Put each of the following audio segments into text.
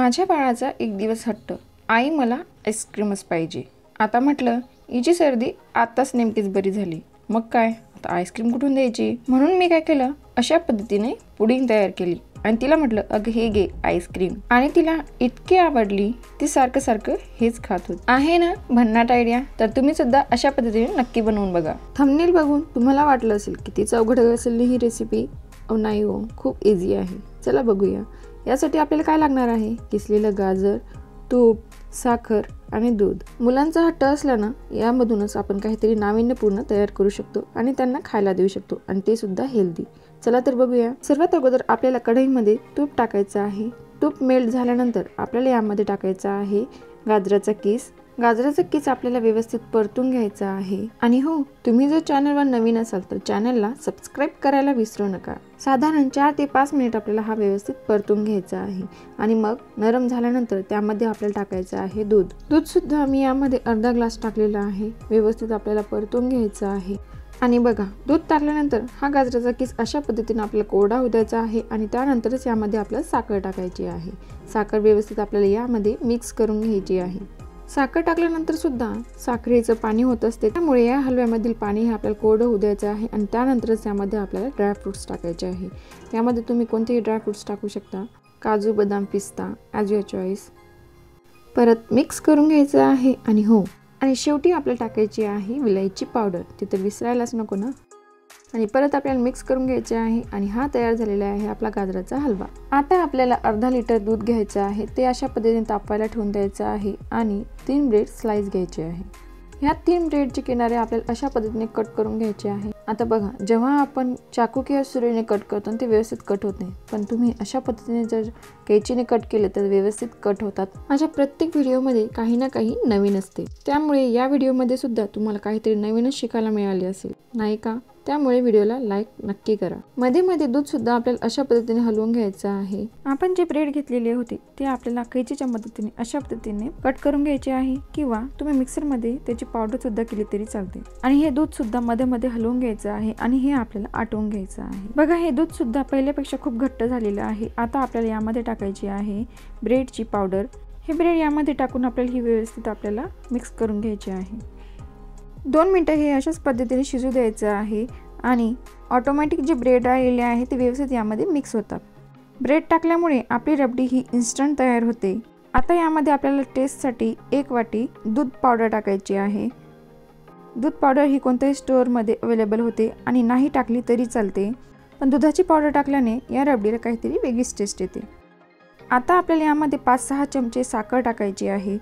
माझ्या बाळाचा एक दिवस हट्ट, आई मला आईस्क्रीमच पाहिजे. आता म्हटलं हिची सर्दी आताच नेमकीच बरी झाली, मग काय आता आईस्क्रीम कुठून द्यायची. म्हणून मी काय केलं, अशा पद्धतीने पुडिंग तयार केली आणि तिला म्हटलं अगं हे घे आईस्क्रीम. आणि तिला इतकी आवडली, ती सारखं सारखं हेच खात होती. आहे ना भन्नाट आयडिया. तर तुम्ही सुद्धा अशा पद्धतीने नक्की बनवून बघा. थंबनेल बघून तुम्हाला वाटलं असेल किती अवघड असेल ही रेसिपी. नाही हो, खूप इझी आहे. चला बघूया. यासाठी आपल्याला काय लागणार आहे, किसलेलं गाजर, तूप, साखर आणि दूध. मुलांचा हट्ट असला ना, यामधूनच आपण काहीतरी नाविन्यपूर्ण तयार करू शकतो आणि त्यांना खायला देऊ शकतो, आणि ते सुद्धा हेल्दी. चला तर बघूया. सर्वात अगोदर आपल्याला कढईमध्ये तूप टाकायचं आहे. तूप मेल्ट झाल्यानंतर आपल्याला यामध्ये टाकायचा आहे गाजराचा किस. गाजराचा किस आपल्याला व्यवस्थित परतून घ्यायचा आहे. आणि हो, तुम्ही जर चॅनलवर नवीन असाल तर चॅनलला सबस्क्राईब करायला विसरू नका. साधारण 4 ते 5 मिनिट आपल्याला हा व्यवस्थित परतून घ्यायचा आहे. आणि मग नरम झाल्यानंतर त्यामध्ये आपल्याला टाकायचं आहे दूध. दूध सुद्धा मी यामध्ये अर्धा ग्लास टाकलेला आहे. व्यवस्थित आपल्याला परतून घ्यायचं आहे. आणि बघा, दूध टाकल्यानंतर हा गाजराचा किस अशा पद्धतीने आपल्याला कोरडा होऊ द्यायचा आहे. आणि त्यानंतरच यामध्ये आपल्याला साखर टाकायची आहे. साखर व्यवस्थित आपल्याला यामध्ये मिक्स करून घ्यायची आहे. साखर टाकल्यानंतर सुद्धा साखरेचं पाणी होत असते, त्यामुळे या हलव्यामधील पाणी हे आपल्याला कोरडं होऊ द्यायचं आहे. आणि त्यानंतरच यामध्ये आपल्याला ड्रायफ्रूट्स टाकायचे आहे. यामध्ये तुम्ही कोणतेही ड्रायफ्रूट्स टाकू शकता, काजू, बदाम, पिस्ता, ॲज युअर चॉईस. परत मिक्स करून घ्यायचं आहे. आणि हो, आणि शेवटी आपल्याला टाकायची आहे विलायची पावडर, ती तर विसरायलाच नको ना. आणि परत आपल्याला मिक्स करून घ्यायचे आहे. आणि हा तयार झालेला आहे आपला गाजराचा हलवा. आता आपल्याला अर्धा लिटर दूध घ्यायचं आहे. ते अशा पद्धतीने तापवायला ठेवून द्यायचं आहे. आणि 3 ब्रेड स्लाइस घ्यायचे आहे. ह्या 3 ब्रेडचे किनारे आपल्याला अशा पद्धतीने कट करून घ्यायचे आहे. आता बघा, जेव्हा आपण चाकू किंवा सुरीने कट करतो ते व्यवस्थित कट होत नाही, पण तुम्ही अशा पद्धतीने जर कैचीने कट केलं तर व्यवस्थित कट होतात. माझ्या प्रत्येक व्हिडिओमध्ये काही ना काही नवीन असते, त्यामुळे या व्हिडिओमध्ये सुद्धा तुम्हाला काहीतरी नवीनच शिकायला मिळाले असेल, नाही का? त्यामुळे व्हिडिओला लाईक नक्की करा. मध्ये मध्ये दूध सुद्धा आपल्याला अशा पद्धतीने हलवून घ्यायचं आहे. आपण जे ब्रेड घेतलेले होते ते आपल्याला कैचीच्या मदतीने अशा पद्धतीने कट करून घ्यायचे आहे, किंवा तुम्ही मिक्सरमध्ये त्याची पावडर सुद्धा केली तरी चालते. आणि हे दूध सुद्धा मध्ये मध्ये हलवून घ्यायचं आहे. आणि हे आपल्याला आटवून घ्यायचं आहे. बघा, हे दूध सुद्धा पहिल्यापेक्षा खूप घट्ट झालेलं आहे. आता आपल्याला यामध्ये टाकायची आहे ब्रेडची पावडर. हे ब्रेड यामध्ये टाकून आपल्याला ही व्यवस्थित आपल्याला मिक्स करून घ्यायची आहे. 2 मिनिटं हे अशाच पद्धतीने शिजू द्यायचं आहे. आणि ऑटोमॅटिक जे ब्रेड आलेले आहे ते व्यवस्थित यामध्ये मिक्स होतात. ब्रेड टाकल्यामुळे आपली रबडी ही इन्स्टंट तयार होते. आता यामध्ये आपल्याला टेस्टसाठी 1 वाटी दूध पावडर टाकायची आहे. दूध पावडर ही कोणत्याही स्टोअरमध्ये अवेलेबल होते, आणि नाही टाकली तरी चालते, पण दुधाची पावडर टाकल्याने या रबडीला काहीतरी वेगळीच टेस्ट येते. आता आपल्याला यामध्ये 5-6 चमचे साखर टाकायची आहे.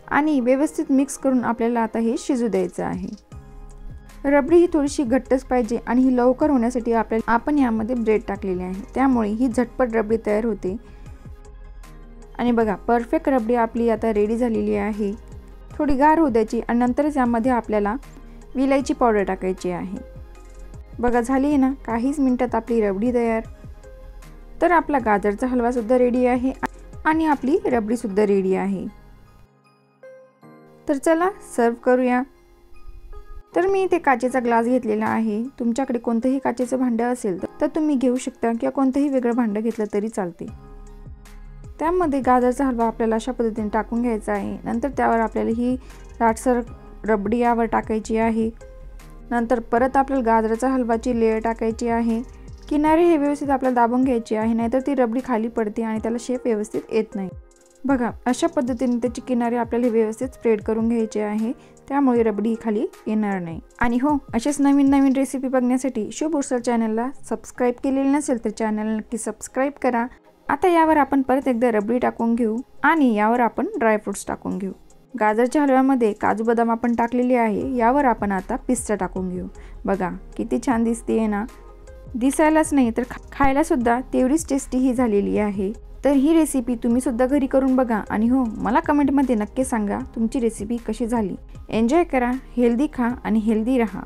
आणि व्यवस्थित मिक्स करून आपल्याला आता हे शिजू द्यायचं आहे. रबडी ही थोडीशी घट्टच पाहिजे, आणि ही लवकर होण्यासाठी आपण यामध्ये ब्रेड टाकलेले आहे, त्यामुळे ही झटपट रबडी तयार होते. आणि बघा, परफेक्ट रबडी आपली आता रेडी झालेली आहे. थोडी गार होऊ द्यायची, आणि नंतरच यामध्ये आपल्याला विलायची पावडर टाकायची आहे. बघा, झाली आहे ना, काहीच मिनिटात आपली रबडी तयार. तर आपला गाजरचा हलवा सुद्धा रेडी आहे, आणि आपली रबडी सुद्धा रेडी आहे. तर चला सर्व करूया. तर मी इथे काचेचा ग्लास घेतलेला आहे. तुमच्याकडे कोणतंही काचेचं भांडं असेल तर तुम्ही घेऊ शकता, किंवा कोणतंही वेगळं भांडं घेतलं तरी चालते. त्यामध्ये गाजरचा हलवा आपल्याला अशा पद्धतीने टाकून घ्यायचा आहे. नंतर त्यावर आपल्याला ही लाटसर रबडी यावर टाकायची आहे. नंतर परत आपल्याला गाजराचा हलवाची लेयर टाकायची आहे. किनारे हे व्यवस्थित आपल्याला दाबून घ्यायची आहे, नाहीतर ती रबडी खाली पडते आणि त्याला शेप व्यवस्थित येत नाही. बघा, अशा पद्धतीने त्याची किनारे आपल्याला व्यवस्थित स्प्रेड करून घ्यायचे आहे, त्यामुळे रबडी खाली येणार नाही. आणि हो, असेच नवीन नवीन रेसिपी बघण्यासाठी शुभ उर्सर चॅनलला सबस्क्राईब केलेले नसेल तर चॅनल नक्की सबस्क्राईब करा. आता यावर आपण परत एकदा रबडी टाकून घेऊ, आणि यावर आपण ड्रायफ्रुट्स टाकून घेऊ. गाजरच्या हलव्यामध्ये काजू बदाम आपण टाकलेली आहे, यावर आपण आता पिस्ता टाकून घेऊ. बघा, किती छान दिसते ना. दिसायलाच नाही तर खायला सुद्धा तेवढीच टेस्टी ही झालेली आहे. तर ही रेसिपी तुम्ही सुद्धा घरी करून बघा. आणि हो, मला कमेंटमध्ये नक्की सांगा तुमची रेसिपी कशी झाली. एन्जॉय करा, हेल्दी खा आणि हेल्दी राहा.